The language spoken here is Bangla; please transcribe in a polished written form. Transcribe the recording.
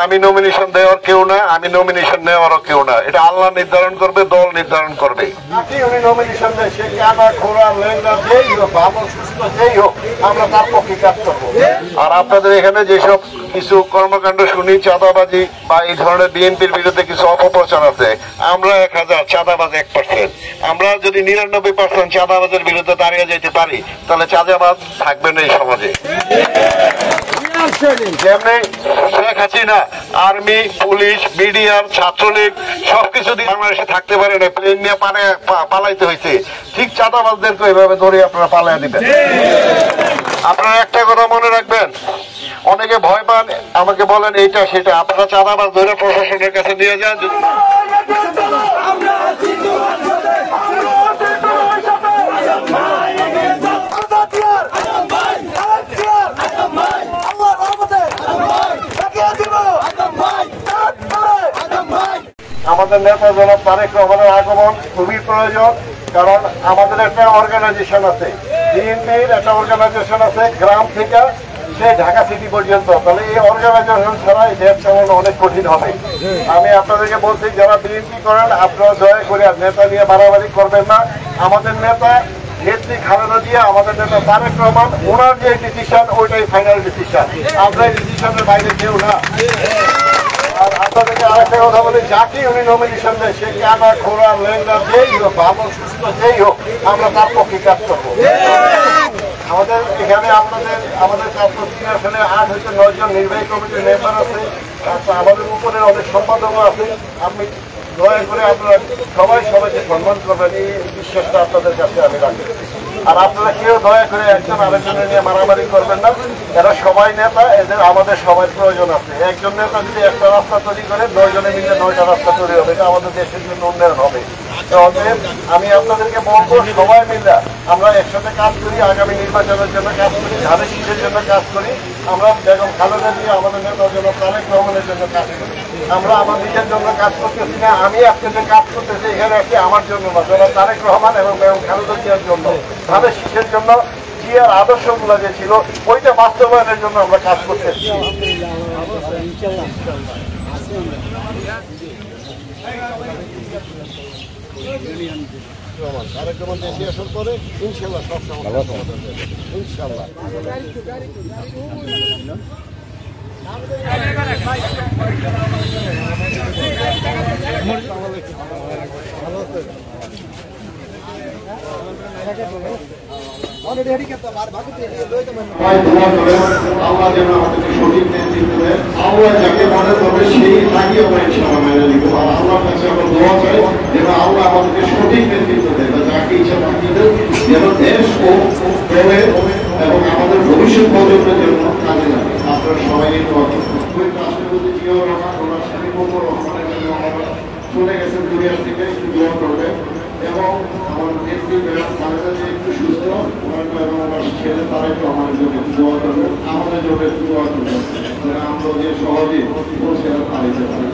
আমি নমিনেশন দেওয়ার কেউ না, আমি নমিনেশন নেওয়ারও কেউ না। এটা আল্লাহ নির্ধারণ করবে, দল নির্ধারণ করবে। উনি নমিনেশন দেয়, সে কানা খোরা লেঙ্গা যেই হোক, ভালো সুস্থ যেই হোক, আমরা তার পক্ষে কাজ করবো। আর আপনাদের এখানে যেসব কিছু কর্মকাণ্ড শুনি, চাঁদাবাজি বা এই ধরনের বিএনপির বিরুদ্ধে কিছু অপপ্রচার আছে, আমরা 1000, চাঁদাবাজ 1%। আমরা যদি 99% চাঁদাবাজের বিরুদ্ধে দাঁড়িয়ে যেতে পারি, তাহলে চাঁদাবাজ থাকবে না এই সমাজে। যেমনি শেখ হাসিনা আর্মি, পুলিশ, মিডিয়ার, ছাত্রলীগ সবকিছু দিয়ে বাংলাদেশে থাকতে পারে না, প্লেন নিয়ে পালাইতে হয়েছে, ঠিক চাঁদাবাজদেরকে এইভাবে ধরে আপনারা পালাই দিবেন। আপনারা একটা কথা মনে রাখবেন, অনেকে ভয় পান, আমাকে বলেন এইটা সেটা, আপনারা চাঁদাবাজ ধরে প্রশাসনের কাছে নিয়ে যান। আমাদের নেতা জনাব তারেক রহমানের আগমন খুবই প্রয়োজন, কারণ আমাদের একটা অর্গানাইজেশন আছে, বিএনপির একটা অর্গানাইজেশন আছে গ্রাম থেকে সে ঢাকা সিটি পর্যন্ত। তাহলে এই অর্গানাইজেশন ছাড়া এই দেশ চালানো অনেক কঠিন হবে। আমি আপনাদেরকে বলছি, যারা বিএনপি করেন আপনারা দয়া করে আর নেতা নিয়ে বাড়াবাড়ি করবেন না। আমাদের নেতা নেত্রী খালেদা জিয়া, আমাদের নেতা তারেক রহমান, ওনার যে ডিসিশন ওইটাই ফাইনাল ডিসিশন, আমরা এই ডিসিশনের বাইরে কেউ না। আর আপনাদেরকে আরেকটা কথা বলি, যাকে উনি নমিনেশন দেয়, সে কানা খোরা লেঙ্গা যেই হোক, ভালো সুস্থ যেই হোক, আমরা তার পক্ষে কাজ করবো। আমাদের এখানে আমাদের ছাত্রছাত্রী আসলে 8 হইতে 9 জন নির্বাহী কমিটির মেম্বার আছে, আমাদের উপরে অনেক সম্পাদকও আছে। আপনি দয়া করে আপনারা সবাইকে সম্মান করবেন, এই বিশ্বাসটা আপনাদের কাছে আমি রাখি। আর আপনারা কেউ দয়া করে একজন আরেকজনের নিয়ে মারামারি করবেন না, এরা সবাই নেতা, এদের আমাদের সবাই প্রয়োজন আছে। একজন নেতা যদি একটা রাস্তা তৈরি করে, 9 জনে মিলে 9টা রাস্তা তৈরি হবে, এটা আমাদের দেশের জন্য উন্নয়ন হবে। অতএব আমি আপনাদেরকে বলবো, সবাই মিলে আমরা একসাথে কাজ করি, আগামী নির্বাচনের জন্য কাজ করি, ধানের শীষের জন্য কাজ করি। আমরা বেগম খালেদা জিয়া, আমাদের নেতার জন্য তারেক রহমানের জন্য কাজ করি। আমরা আমার নিজের জন্য কাজ করতেছি না, আমি আজকে যে কাজ করতেছি এখানে আজকে আমার জন্য না, যারা তারেক রহমান এবং বেগম খালেদা জিয়ার জন্য, ধানের শীষের জন্য, জিয়ার আদর্শগুলো যে ছিল ওইটা বাস্তবায়নের জন্য আমরা কাজ করতেছি। তারেক রহমান দেশে আসার পরে ইনশাল্লাহ সব সমস্যা সমাধান হবে, ইনশাল্লাহ। আল্লাহ যেন আমাদেরকে সঠিক নেতৃত্ব দেয়, আল্লাহ যাকে মনে করবে সেই তাকে আমরা ইনশাআল্লাহ মেনে নিব। আর আল্লাহর কাছে আমরা দোয়া চাই যেন আল্লাহ আমাদেরকে সঠিক নেতৃত্ব দেয়, যাকে ইচ্ছা তাকে দেয়, যেন দেশ ও দলের এবং আমাদের ভবিষ্যৎ প্রজন্মের জন্য কাজে লাগে। আপনারা সবাই দোয়া করবেন। রাষ্ট্রপতি জিয়াউর রহমান, ওনার স্বামী মুজিবুর রহমানের জন্য আমরা চলে গেছেন দুনিয়ার থেকে, একটু দোয়া করবেন। এবং আমার নেত্রী বেগম খালেদা জিয়া একটু সুস্থ, ওনার এবং আমার ছেলে তারেক রহমানের জন্য একটু দোয়া করবেন, আমাদের জন্য একটু দোয়া করবেন, আমরা যে সহজে পৌঁছে আর পারিতে পারি।